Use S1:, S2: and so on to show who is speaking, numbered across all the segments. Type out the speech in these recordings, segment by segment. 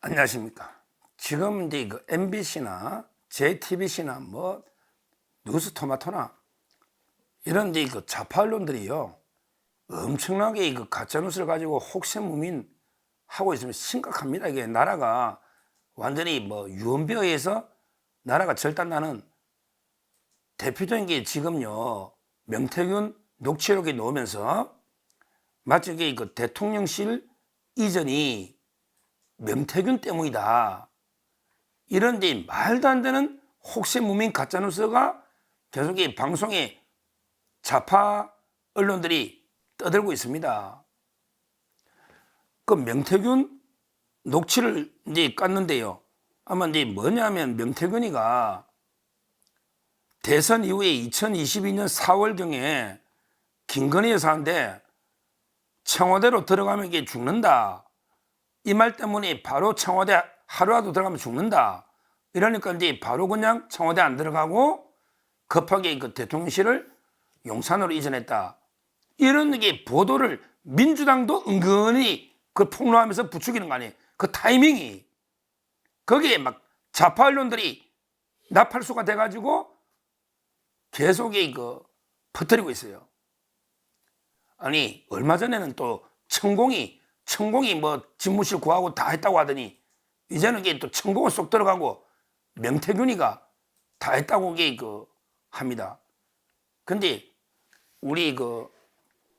S1: 안녕하십니까. 지금 이제 그 MBC나 JTBC나 뭐 뉴스토마토나 이런 이제 그 좌파 언론들이요 엄청나게 이 가짜 뉴스를 가지고 혹세무민 하고 있으면 심각합니다. 이게 나라가 완전히 뭐 유언비어에서 나라가 절단나는 대표적인 게 지금요 명태균 녹취록이 나오면서 마치 이게 그 대통령실 이전이 명태균 때문이다. 이런 데 말도 안 되는 혹세무민 가짜뉴스가 계속 이 방송에 좌파 언론들이 떠들고 있습니다. 그 명태균 녹취를 이제 깠는데요. 아마 이제 뭐냐면 명태균이가 대선 이후에 2022년 4월경에 김건희 여사한테 청와대로 들어가면 이게 죽는다. 이 말 때문에 바로 청와대 하루라도 들어가면 죽는다. 이러니까 이제 바로 그냥 청와대 안 들어가고 급하게 그 대통령실을 용산으로 이전했다. 이런 게 보도를 민주당도 은근히 그 폭로하면서 부추기는 거 아니에요. 그 타이밍이. 거기에 막 좌파 언론들이 나팔수가 돼가지고 계속 그 퍼뜨리고 있어요. 아니 얼마 전에는 또 천공이 뭐 집무실 구하고 다 했다고 하더니 이제는 이게 또 천공은 쏙 들어가고 명태균이가 다 했다고 이게 합니다. 근데 우리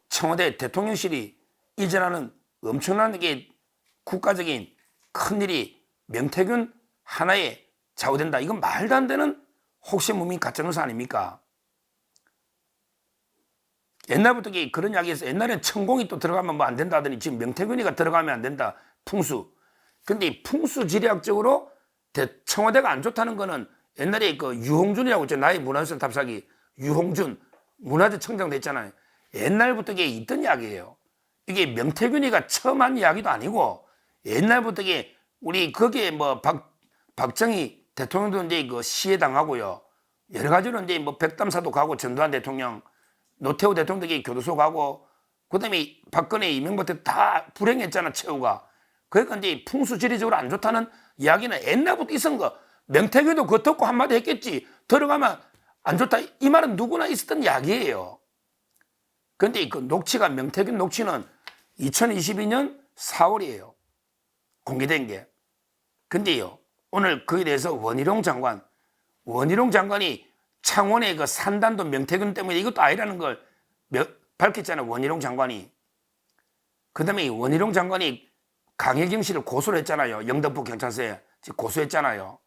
S1: 청와대 대통령실이 이전하는 엄청난 게 국가적인 큰일이 명태균 하나에 좌우된다. 이건 말도 안 되는 혹시무민 가짜뉴스 아닙니까? 옛날부터 그런 이야기에서 옛날엔 천공이 또 들어가면 뭐 안 된다 하더니 지금 명태균이가 들어가면 안 된다. 풍수. 근데 풍수 지리학적으로 청와대가 안 좋다는 거는 옛날에 유홍준이라고 있죠. 나의 문화유산 탑사기 유홍준 문화재청장 됐잖아요. 옛날부터 이게 있던 이야기예요. 이게 명태균이가 처음 한 이야기도 아니고 옛날부터 우리 거기에 뭐 박정희 대통령도 이제 시해 당하고요. 여러 가지로 이제 뭐 백담사도 가고 전두환 대통령 노태우 대통령이 교도소 가고 그다음에 박근혜 이명박 때 다 불행했잖아 최후가. 그러니까 이제 풍수지리적으로 안 좋다는 이야기는 옛날부터 있었던 거. 명태균도 그거 듣고 한마디 했겠지. 들어가면 안 좋다. 이 말은 누구나 있었던 이야기예요. 근데 그 녹취가 명태균 녹취는 2022년 4월이에요. 공개된 게. 근데요 오늘 거기에 대해서 원희룡 장관이 창원의 그 산단도 명태균 때문에 이것도 아니라는 걸 밝혔잖아요. 원희룡 장관이. 그 다음에 원희룡 장관이 강혜경 씨를 고소를 했잖아요. 영등포 경찰서에 고소했잖아요.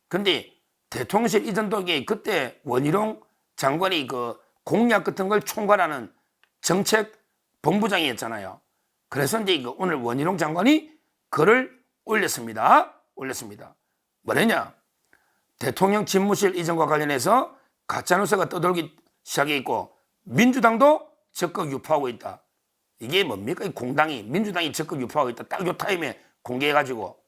S1: 근데 대통령실 이전도 그때 원희룡 장관이 그 공약 같은 걸 총괄하는 정책 본부장이었잖아요. 그래서 이제 오늘 원희룡 장관이 글을 올렸습니다. 뭐랬냐? 대통령 집무실 이전과 관련해서 가짜뉴스가 떠돌기 시작했고 민주당도 적극 유포하고 있다. 이게 뭡니까? 공당이 민주당이 적극 유포하고 있다. 딱 요 타임에 공개해가지고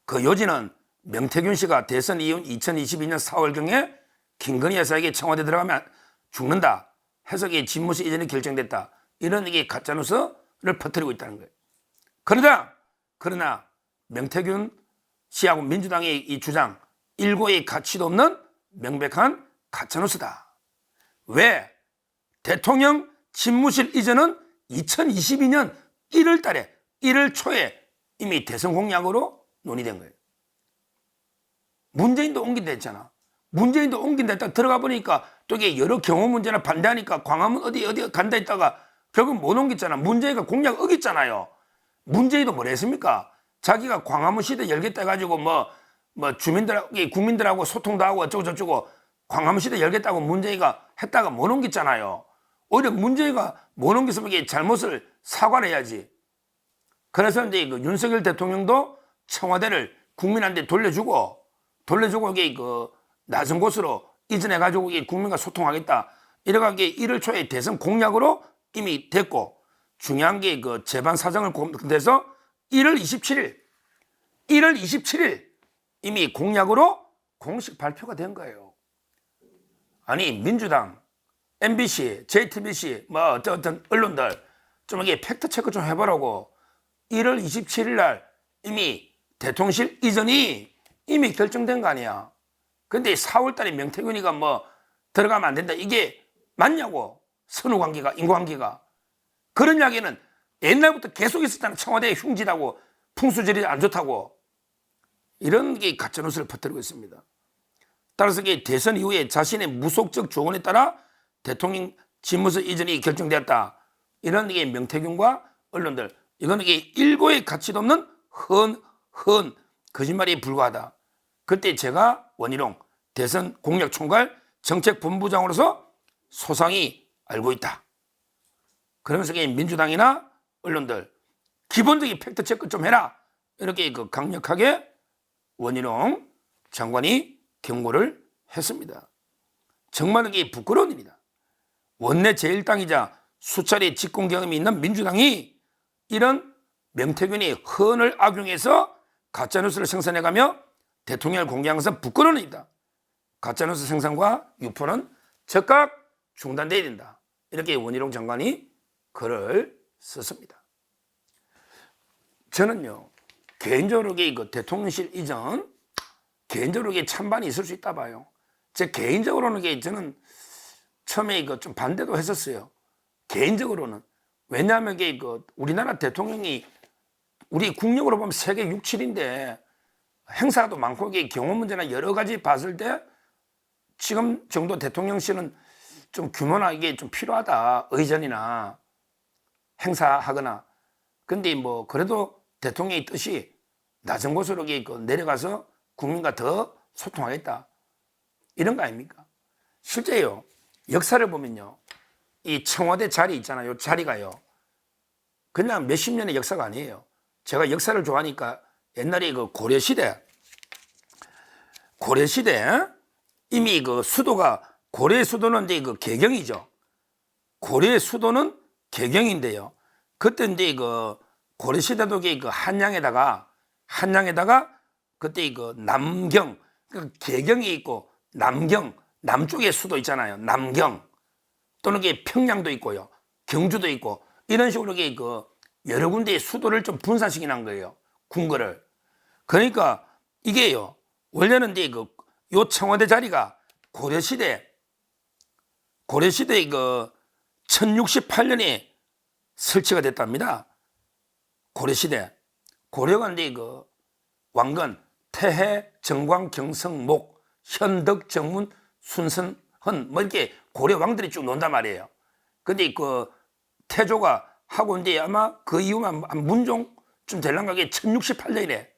S1: 그 요지는 명태균 씨가 대선 이후 2022년 4월경에 김건희 여사에게 청와대 들어가면 죽는다. 해석의 집무실 이전이 결정됐다. 이런 이게 가짜뉴스를 퍼뜨리고 있다는 거예요. 그러나 명태균 씨하고 민주당의 이 주장 일고의 가치도 없는 명백한 가짜뉴스다. 왜? 대통령 집무실 이전은 2022년 1월 달에 1월 초에 이미 대선 공약으로 논의된 거예요. 문재인도 옮긴다 했잖아. 문재인도 옮긴다 했다가 들어가 보니까 또 이게 여러 경호 문제나 반대하니까 광화문 어디 간다 했다가 결국 못 옮겼잖아. 문재인가 공약 어겼잖아요. 문재인도 뭐라 했습니까? 자기가 광화문 시대 열겠다 해가지고 국민들하고 소통도 하고 어쩌고 광화문 시대 열겠다고 문재인가 했다가 못 옮겼잖아요. 오히려 문재인가 못 옮겼으면 이게 잘못을 사과를 해야지. 그래서 이제 윤석열 대통령도 청와대를 국민한테 돌려주고 이게 낮은 곳으로 이전해가지고 이게 국민과 소통하겠다. 이래가 1월 초에 대선 공약으로 이미 됐고 중요한 게 재반 사정을 돼서 1월 27일 이미 공약으로 공식 발표가 된 거예요. 아니 민주당, MBC, JTBC 뭐 어떤 언론들 좀 이게 팩트 체크 좀 해보라고 1월 27일 날 이미 대통령실 이전이 이미 결정된 거 아니야. 근데 4월 달에 명태균이가 뭐 들어가면 안 된다. 이게 맞냐고. 선후관계가, 인과관계가. 그런 이야기는 옛날부터 계속 있었잖아. 청와대에 흉지다고, 풍수질이 안 좋다고. 이런 게 가짜뉴스를 퍼뜨리고 있습니다. 따라서 대선 이후에 자신의 무속적 조언에 따라 대통령 집무소 이전이 결정되었다. 이런 게 명태균과 언론들, 이거는 일고의 가치도 없는 헌 거짓말에 불과하다. 그때 제가 원희룡 대선 공약총괄 정책본부장으로서 소상히 알고 있다. 그러면서 민주당이나 언론들 기본적인 팩트체크 좀 해라. 이렇게 강력하게 원희룡 장관이 경고를 했습니다. 정말 이게 부끄러운 일이다. 원내 제1당이자 수차례 집권 경험이 있는 민주당이 이런 명태균이 헌을 악용해서 가짜뉴스를 생산해가며 대통령을 공개한 것은 부끄러운 일이다. 가짜뉴스 생산과 유포는 즉각 중단돼야 된다. 이렇게 원희룡 장관이 글을 썼습니다. 저는요, 개인적으로 대통령실 이전, 개인적으로 찬반이 있을 수 있다 봐요. 제 개인적으로는 저는 처음에 좀 반대도 했었어요. 개인적으로는. 왜냐하면 우리나라 대통령이 우리 국력으로 보면 세계 6, 7인데 행사도 많고 경호 문제나 여러 가지 봤을 때 지금 정도 대통령실은 좀 규모나 이게 좀 필요하다. 의전이나 행사하거나. 근데 뭐 그래도 대통령의 뜻이 낮은 곳으로 내려가서 국민과 더 소통하겠다. 이런 거 아닙니까? 실제요. 역사를 보면요. 이 청와대 자리 있잖아요. 이 자리가요. 그냥 몇십 년의 역사가 아니에요. 제가 역사를 좋아하니까 옛날에 고려시대 이미 수도가 고려의 수도는 이제 개경이죠. 고려의 수도는 개경인데요. 그때 이제 고려시대도 한양에다가 그때 남경 개경이 있고 남경 남쪽의 수도 있잖아요. 남경 또는 평양도 있고요. 경주도 있고 이런 식으로 여러 군데의 수도를 좀 분산시키는 거예요. 궁궐을. 그러니까 이게요. 원래는 이제 요 청와대 자리가 고려시대에 1068년에 설치가 됐답니다. 고려시대. 고려가 이제 왕건 태해, 정광, 경성, 목, 현덕, 정문, 순선, 헌 뭐 이렇게 고려 왕들이 쭉 논단 말이에요. 근데 태조가 하고 이제 아마 그 이후만 문종쯤 될란가 게 1068년이래.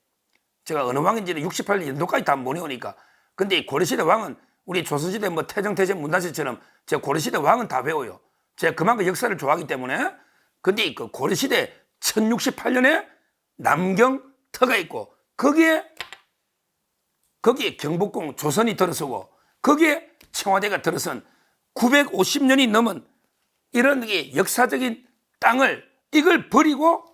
S1: 제가 어느 왕인지는 68년 연도까지 다 못 외우니까. 근데 고려시대 왕은 우리 조선시대 뭐 태정, 태제, 문단세처럼 제가 고려시대 왕은 다 배워요. 제가 그만큼 역사를 좋아하기 때문에. 근데 고려시대 1068년에 남경터가 있고 거기에 경복궁 조선이 들어서고 거기에 청와대가 들어선 950년이 넘은 이런 역사적인 땅을 이걸 버리고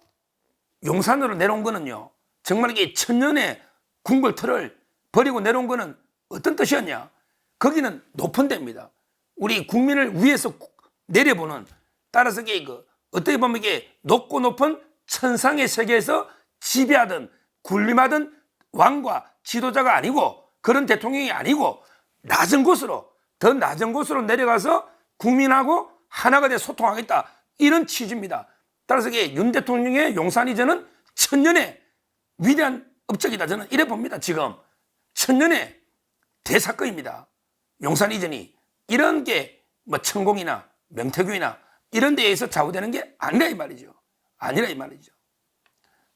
S1: 용산으로 내려온 거는요. 정말 이게 천년의 궁궐터를 버리고 내려온 거는 어떤 뜻이었냐. 거기는 높은 데입니다. 우리 국민을 위에서 내려보는 따라서 어떻게 보면 이게 높고 높은 천상의 세계에서 지배하던 군림하던 왕과 지도자가 아니고 그런 대통령이 아니고 더 낮은 곳으로 내려가서 국민하고 하나가 돼 소통하겠다. 이런 취지입니다. 따라서 윤 대통령의 용산 이전은 천년의 위대한 업적이다. 저는 이래 봅니다. 지금 천년의 대사건입니다. 용산 이전이 이런 게 뭐 천공이나 명태균이나 이런 데에서 좌우되는 게 아니라 이 말이죠.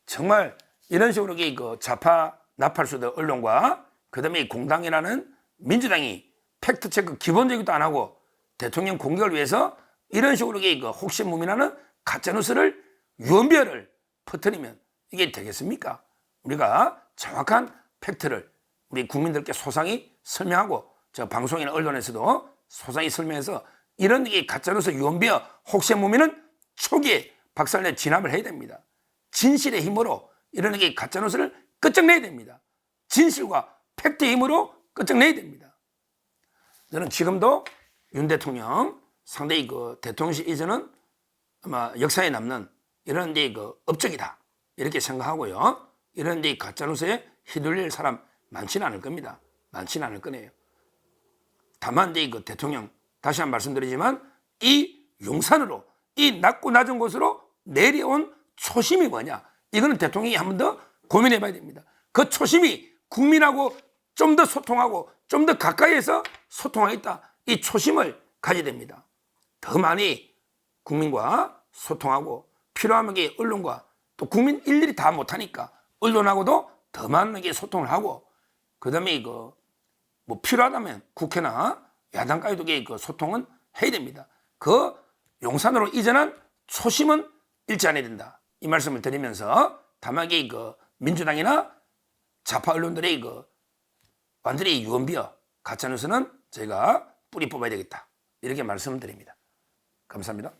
S1: 정말 이런 식으로 좌파 나팔수들 언론과 그다음에 공당이라는 민주당이 팩트체크 기본적이도 안 하고 대통령 공격을 위해서 이런 식으로 혹시무민하는 가짜뉴스를 유언비어를 퍼뜨리면 이게 되겠습니까? 우리가 정확한 팩트를 우리 국민들께 소상히 설명하고 저 방송이나 언론에서도 소상히 설명해서 이런 가짜뉴스 유언비어 혹시무민은 초기에 박살내 진압을 해야 됩니다. 진실의 힘으로 이런 가짜뉴스를 끝장내야 됩니다. 진실과 팩트의 힘으로 끝장내야 됩니다. 저는 지금도 윤 대통령 상당히 대통령실 이전은 아마 역사에 남는 이런 업적이다 이렇게 생각하고요. 이런 데 가짜뉴스에 휘둘릴 사람 많지는 않을 겁니다. 많지는 않을 거네요. 다만 그 대통령 다시 한번 말씀드리지만 이 용산으로 이 낮고 낮은 곳으로 내려온 초심이 뭐냐, 이거는 대통령이 한 번 더 고민해 봐야 됩니다. 그 초심이 국민하고 좀 더 소통하고 좀 더 가까이에서 소통하겠다, 이 초심을 가져야 됩니다. 더 많이 국민과 소통하고 필요하면 언론과 또 국민 일일이 다 못하니까 언론하고도 더 많은 소통을 하고, 그 다음에 뭐 필요하다면 국회나 야당까지도 소통은 해야 됩니다. 그 용산으로 이전한 초심은 잃지 않아야 된다, 이 말씀을 드리면서 다만 민주당이나 좌파 언론들의 완전히 유언비어 가짜뉴스는 저희가 뿌리 뽑아야 되겠다, 이렇게 말씀을 드립니다. 감사합니다.